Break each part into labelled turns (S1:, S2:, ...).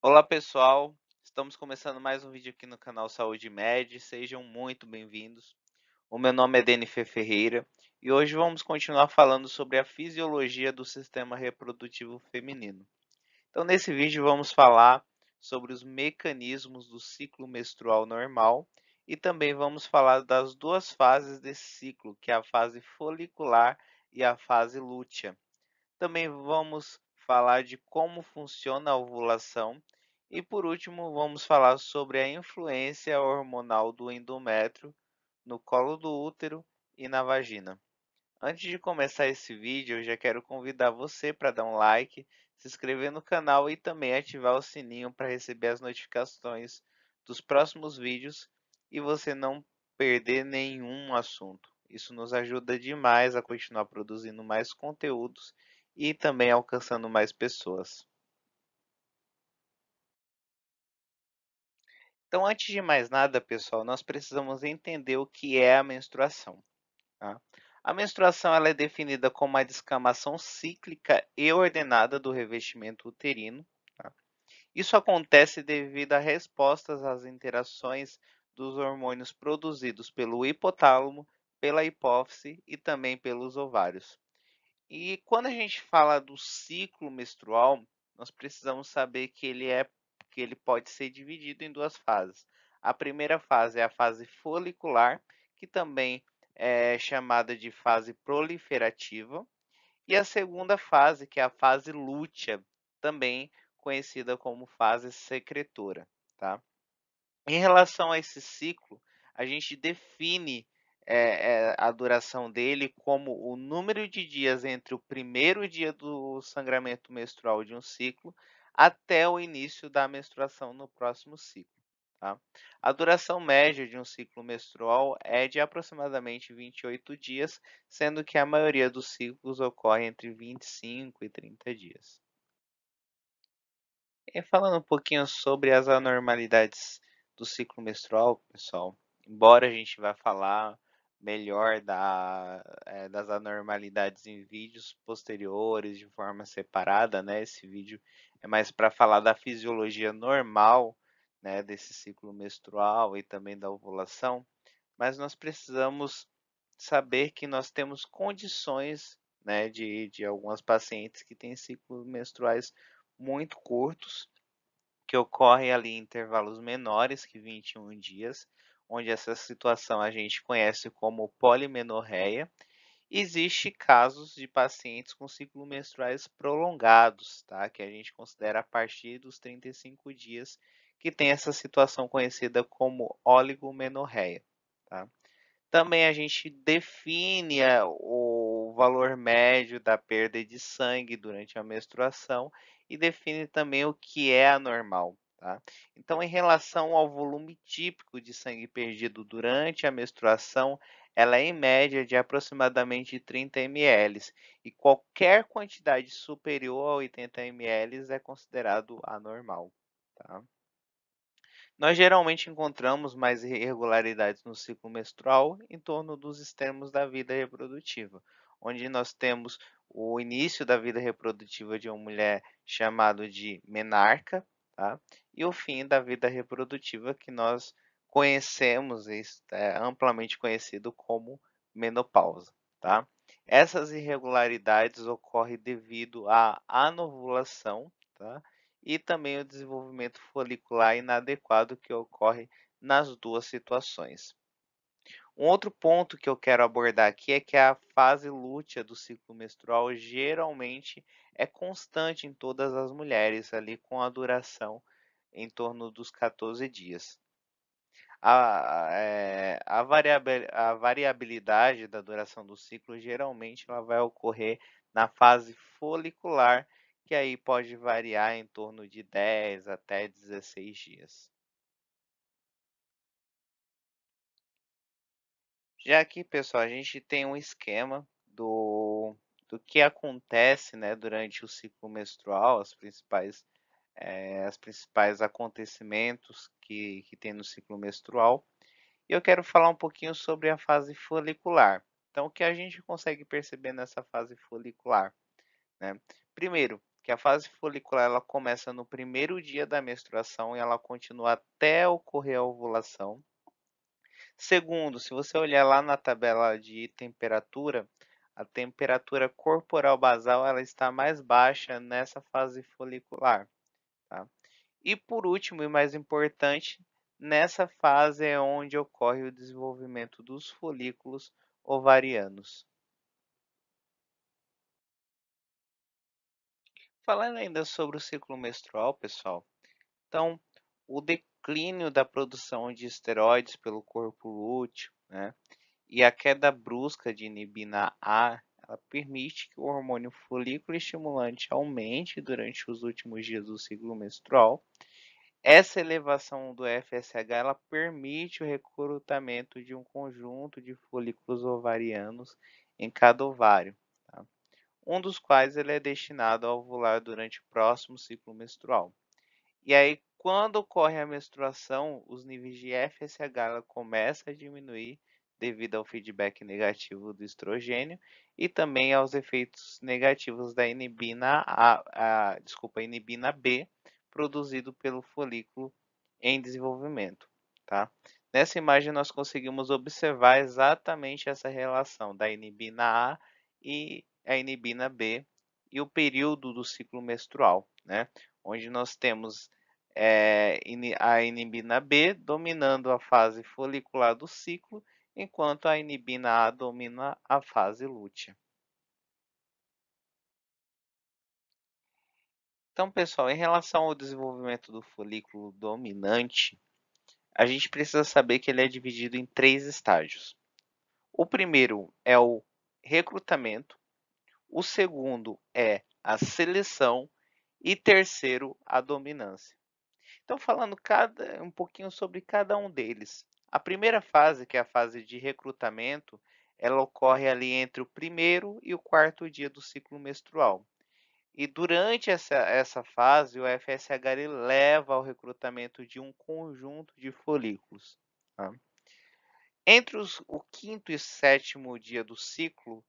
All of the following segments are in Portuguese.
S1: Olá pessoal, estamos começando mais um vídeo aqui no canal Saúde Med, sejam muito bem-vindos. O meu nome é Denifer Ferreira e hoje vamos continuar falando sobre a fisiologia do sistema reprodutivo feminino. Então nesse vídeo vamos falar sobre os mecanismos do ciclo menstrual normal e também vamos falar das duas fases desse ciclo, que é a fase folicular e a fase lútea. Também vamos falar de como funciona a ovulação e, por último, vamos falar sobre a influência hormonal do endométrio no colo do útero e na vagina. Antes de começar esse vídeo, eu já quero convidar você para dar um like, se inscrever no canal e também ativar o sininho para receber as notificações dos próximos vídeos e você não perder nenhum assunto. Isso nos ajuda demais a continuar produzindo mais conteúdos e também alcançando mais pessoas. Então, antes de mais nada, pessoal, nós precisamos entender o que é a menstruação. Tá? A menstruação ela é definida como a descamação cíclica e ordenada do revestimento uterino. Tá? Isso acontece devido a respostas às interações dos hormônios produzidos pelo hipotálamo, pela hipófise e também pelos ovários. E quando a gente fala do ciclo menstrual, nós precisamos saber que ele pode ser dividido em duas fases. A primeira fase é a fase folicular, que também é chamada de fase proliferativa, e a segunda fase, que é a fase lútea, também conhecida como fase secretora, tá? Em relação a esse ciclo, a gente define a duração dele como o número de dias entre o primeiro dia do sangramento menstrual de um ciclo até o início da menstruação no próximo ciclo. Tá? A duração média de um ciclo menstrual é de aproximadamente 28 dias, sendo que a maioria dos ciclos ocorre entre 25 e 30 dias. E falando um pouquinho sobre as anormalidades do ciclo menstrual, pessoal, embora a gente vá falar melhor das anormalidades em vídeos posteriores, de forma separada, né? Esse vídeo é mais para falar da fisiologia normal, né, desse ciclo menstrual e também da ovulação, mas nós precisamos saber que nós temos condições, né, de algumas pacientes que têm ciclos menstruais muito curtos, que ocorrem ali em intervalos menores que 21 dias, onde essa situação a gente conhece como polimenorreia. Existe casos de pacientes com ciclos menstruais prolongados, tá? Que a gente considera a partir dos 35 dias, que tem essa situação conhecida como oligomenorreia, tá? Também a gente define o valor médio da perda de sangue durante a menstruação e define também o que é anormal. Tá? Então, em relação ao volume típico de sangue perdido durante a menstruação, ela é em média de aproximadamente 30 ml, e qualquer quantidade superior a 80 ml é considerado anormal. Tá? Nós geralmente encontramos mais irregularidades no ciclo menstrual em torno dos extremos da vida reprodutiva, onde nós temos o início da vida reprodutiva de uma mulher chamado de menarca, tá? E o fim da vida reprodutiva que nós conhecemos, é amplamente conhecido como menopausa, tá? Essas irregularidades ocorrem devido à anovulação, tá? E também o desenvolvimento folicular inadequado que ocorre nas duas situações. Um outro ponto que eu quero abordar aqui é que a fase lútea do ciclo menstrual geralmente é constante em todas as mulheres, ali com a duração em torno dos 14 dias. A variabilidade da duração do ciclo geralmente ela vai ocorrer na fase folicular, que aí pode variar em torno de 10 até 16 dias. Já aqui, pessoal, a gente tem um esquema do que acontece, né, durante o ciclo menstrual, as principais acontecimentos que tem no ciclo menstrual. E eu quero falar um pouquinho sobre a fase folicular. Então, o que a gente consegue perceber nessa fase folicular, né? Primeiro, que a fase folicular ela começa no primeiro dia da menstruação e ela continua até ocorrer a ovulação. Segundo, se você olhar lá na tabela de temperatura, a temperatura corporal basal ela está mais baixa nessa fase folicular, tá? E por último e mais importante, nessa fase é onde ocorre o desenvolvimento dos folículos ovarianos. Falando ainda sobre o ciclo menstrual, pessoal, então o declínio da produção de esteroides pelo corpo lúteo, né, e a queda brusca de inibina A, ela permite que o hormônio folículo estimulante aumente durante os últimos dias do ciclo menstrual. Essa elevação do FSH ela permite o recrutamento de um conjunto de folículos ovarianos em cada ovário, tá? Um dos quais ele é destinado a ovular durante o próximo ciclo menstrual. E aí, quando ocorre a menstruação, os níveis de FSH ela começa a diminuir devido ao feedback negativo do estrogênio e também aos efeitos negativos da inibina B, produzido pelo folículo em desenvolvimento, tá? Nessa imagem nós conseguimos observar exatamente essa relação da inibina A e a inibina B e o período do ciclo menstrual, né? Onde nós temos a inibina B dominando a fase folicular do ciclo, enquanto a inibina A domina a fase lútea. Então, pessoal, em relação ao desenvolvimento do folículo dominante, a gente precisa saber que ele é dividido em 3 estágios. O primeiro é o recrutamento, o segundo é a seleção e terceiro a dominância. Então, falando um pouquinho sobre cada um deles. A primeira fase, que é a fase de recrutamento, ela ocorre ali entre o primeiro e o quarto dia do ciclo menstrual. E durante essa fase, o FSH ele leva ao recrutamento de um conjunto de folículos, tá? Entre o quinto e sétimo dia do ciclo,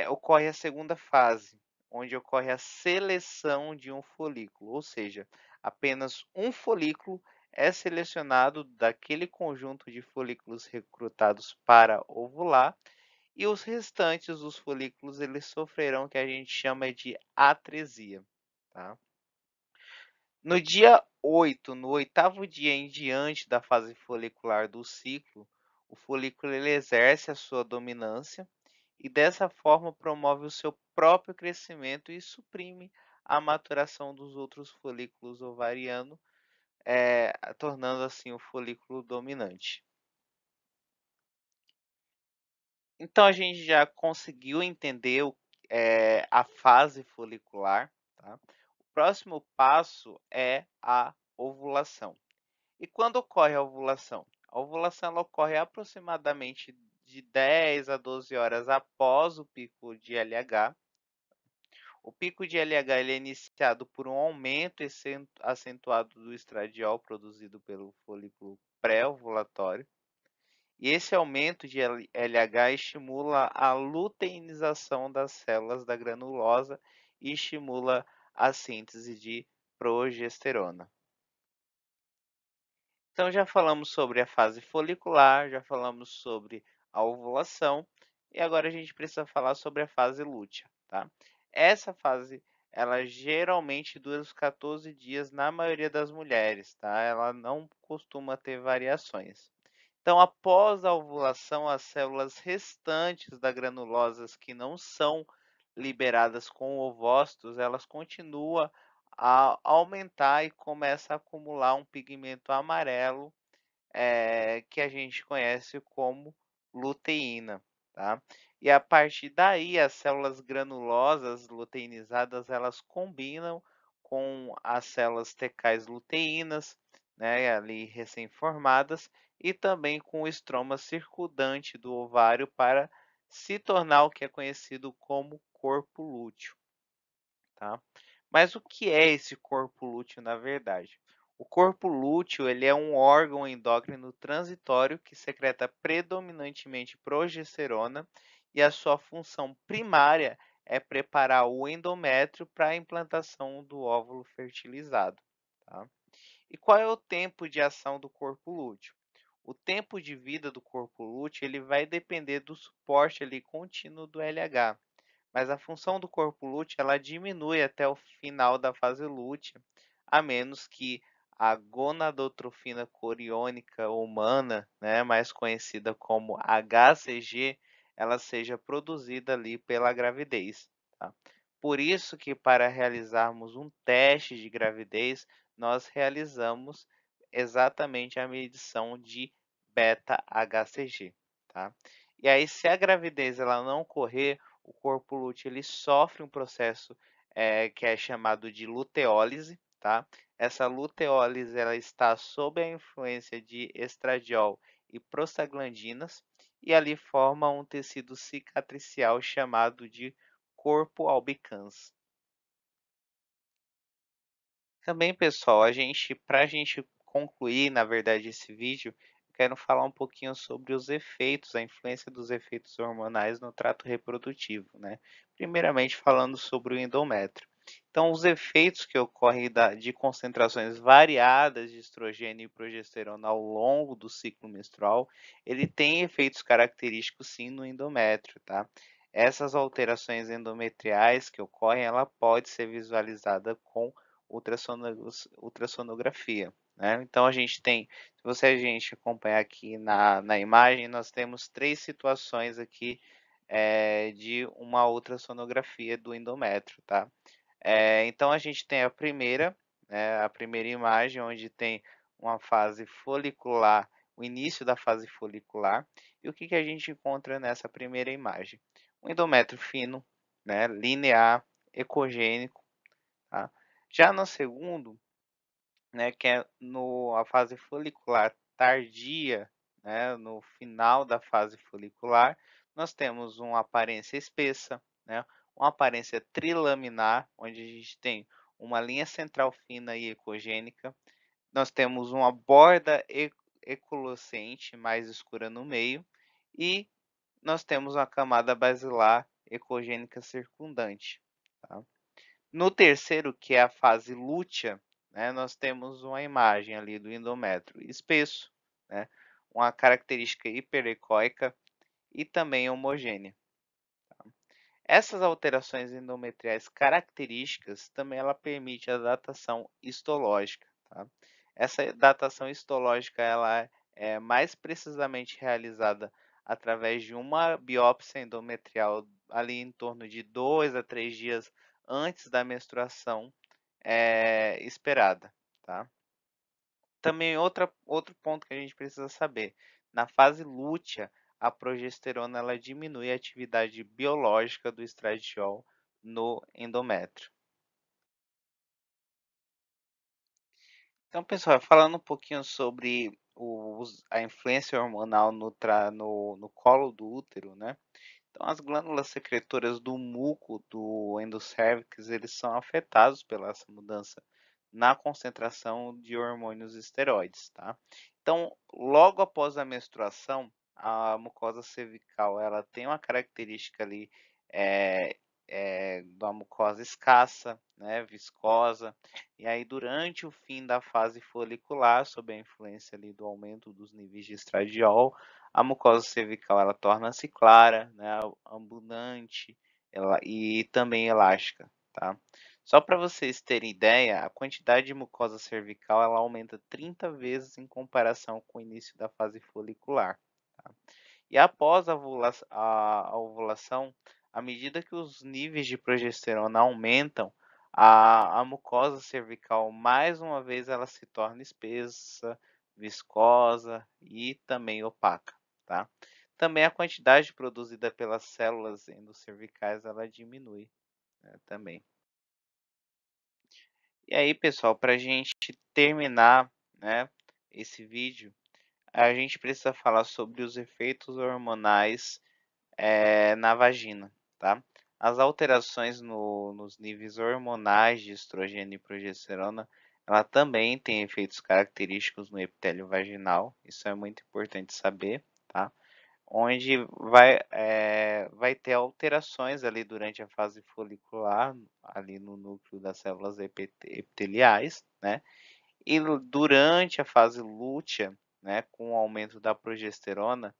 S1: ocorre a segunda fase, onde ocorre a seleção de um folículo, ou seja, apenas um folículo é selecionado daquele conjunto de folículos recrutados para ovular e os restantes dos folículos eles sofrerão o que a gente chama de atresia, tá? No dia 8, no oitavo dia em diante da fase folicular do ciclo, o folículo ele exerce a sua dominância e dessa forma promove o seu próprio crescimento e suprime a maturação dos outros folículos ovarianos, tornando assim o folículo dominante. Então a gente já conseguiu entender a fase folicular, tá? O próximo passo é a ovulação. E quando ocorre a ovulação? A ovulação ela ocorre aproximadamente de 10 a 12 horas após o pico de LH. O pico de LH ele é iniciado por um aumento acentuado do estradiol produzido pelo folículo pré-ovulatório. E esse aumento de LH estimula a luteinização das células da granulosa e estimula a síntese de progesterona. Então já falamos sobre a fase folicular, já falamos sobre a ovulação e agora a gente precisa falar sobre a fase lútea, tá? Essa fase, ela geralmente dura os 14 dias na maioria das mulheres, tá? Ela não costuma ter variações. Então, após a ovulação, as células restantes da granulosas que não são liberadas com ovócitos, elas continuam a aumentar e começa a acumular um pigmento amarelo, que a gente conhece como luteína, tá? E a partir daí, as células granulosas luteinizadas, elas combinam com as células tecais luteínas, né, ali recém-formadas, e também com o estroma circundante do ovário para se tornar o que é conhecido como corpo lúteo, tá? Mas o que é esse corpo lúteo na verdade? O corpo lúteo ele é um órgão endócrino transitório que secreta predominantemente progesterona e a sua função primária é preparar o endométrio para a implantação do óvulo fertilizado, tá? E qual é o tempo de ação do corpo lúteo? O tempo de vida do corpo lúteo ele vai depender do suporte ali contínuo do LH, mas a função do corpo lúteo ela diminui até o final da fase lútea, a menos que a gonadotrofina coriônica humana, né, mais conhecida como HCG, ela seja produzida ali pela gravidez, tá? Por isso que para realizarmos um teste de gravidez, nós realizamos exatamente a medição de beta-HCG, tá? E aí, se a gravidez ela não ocorrer, o corpo lúteo ele sofre um processo que é chamado de luteólise, tá? Essa luteólise ela está sob a influência de estradiol e prostaglandinas e ali forma um tecido cicatricial chamado de corpo albicans. Também, pessoal, para a gente concluir, na verdade, esse vídeo, eu quero falar um pouquinho sobre os efeitos, a influência dos efeitos hormonais no trato reprodutivo, né? Primeiramente, falando sobre o endométrio. Então, os efeitos que ocorrem de concentrações variadas de estrogênio e progesterona ao longo do ciclo menstrual, ele tem efeitos característicos sim no endométrio, tá? Essas alterações endometriais que ocorrem, ela pode ser visualizada com ultrassonografia, né? Então a gente tem, se você a gente acompanhar aqui na imagem, nós temos três situações aqui de uma ultrassonografia do endométrio, tá? Então a gente tem a primeira, né, a primeira imagem onde tem uma fase folicular, o início da fase folicular. E o que que a gente encontra nessa primeira imagem? Um endométrio fino, né, linear, ecogênico, tá? Já no segundo, né, que é a fase folicular tardia, né, no final da fase folicular, nós temos uma aparência espessa, né, uma aparência trilaminar, onde a gente tem uma linha central fina e ecogênica. Nós temos uma borda ecloscente mais escura no meio e nós temos uma camada basilar ecogênica circundante, tá? No terceiro, que é a fase lútea, né, nós temos uma imagem ali do endométrio espesso, né, uma característica hiperecóica e também homogênea. Essas alterações endometriais características também ela permite a datação histológica, tá? Essa datação histológica ela é mais precisamente realizada através de uma biópsia endometrial ali em torno de 2 a 3 dias antes da menstruação esperada, tá? Também outro ponto que a gente precisa saber, na fase lútea, a progesterona ela diminui a atividade biológica do estradiol no endométrio. Então, pessoal, falando um pouquinho sobre a influência hormonal no colo do útero, né? Então, as glândulas secretoras do muco do endocérvix, eles são afetados pela essa mudança na concentração de hormônios esteroides, tá? Então, logo após a menstruação, a mucosa cervical, ela tem uma característica ali é, da mucosa escassa, né, viscosa, e aí durante o fim da fase folicular, sob a influência ali do aumento dos níveis de estradiol, a mucosa cervical ela torna-se clara, né, abundante e também elástica, tá? Só para vocês terem ideia, a quantidade de mucosa cervical ela aumenta 30 vezes em comparação com o início da fase folicular, tá? E após a ovulação, à medida que os níveis de progesterona aumentam, a mucosa cervical, mais uma vez, ela se torna espessa, viscosa e também opaca, tá? Também a quantidade produzida pelas células endocervicais, ela diminui, né, também. E aí, pessoal, para a gente terminar, né, esse vídeo, a gente precisa falar sobre os efeitos hormonais na vagina, tá? As alterações nos níveis hormonais de estrogênio e progesterona, ela também tem efeitos característicos no epitélio vaginal, isso é muito importante saber, tá? onde vai ter alterações ali durante a fase folicular, ali no núcleo das células epiteliais, né? E durante a fase lútea, né, com o aumento da progesterona,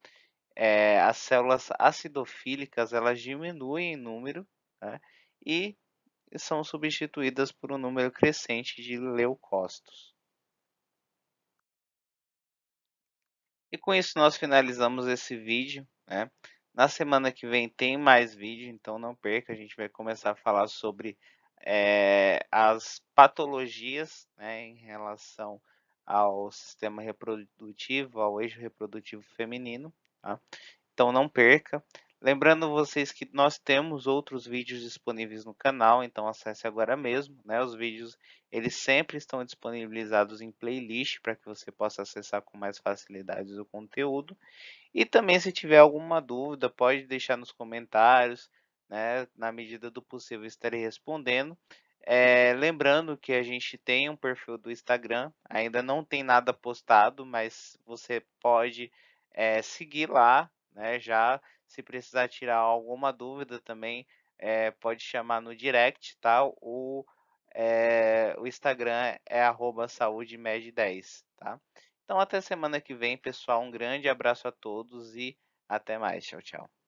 S1: as células acidofílicas elas diminuem em número, né, e são substituídas por um número crescente de leucócitos. E com isso nós finalizamos esse vídeo, né? Na semana que vem tem mais vídeo, então não perca, a gente vai começar a falar sobre as patologias, né, em relação ao sistema reprodutivo, ao eixo reprodutivo feminino, tá? Então não perca. Lembrando vocês que nós temos outros vídeos disponíveis no canal, então acesse agora mesmo, né? Os vídeos eles sempre estão disponibilizados em playlist para que você possa acessar com mais facilidade o conteúdo. E também se tiver alguma dúvida, pode deixar nos comentários, né? Na medida do possível estarei respondendo. Lembrando que a gente tem um perfil do Instagram, ainda não tem nada postado, mas você pode seguir lá, né? Já se precisar tirar alguma dúvida também, pode chamar no direct, tá? O Instagram é @saudemed10, tá? Então até semana que vem, pessoal. Um grande abraço a todos e até mais. Tchau, tchau.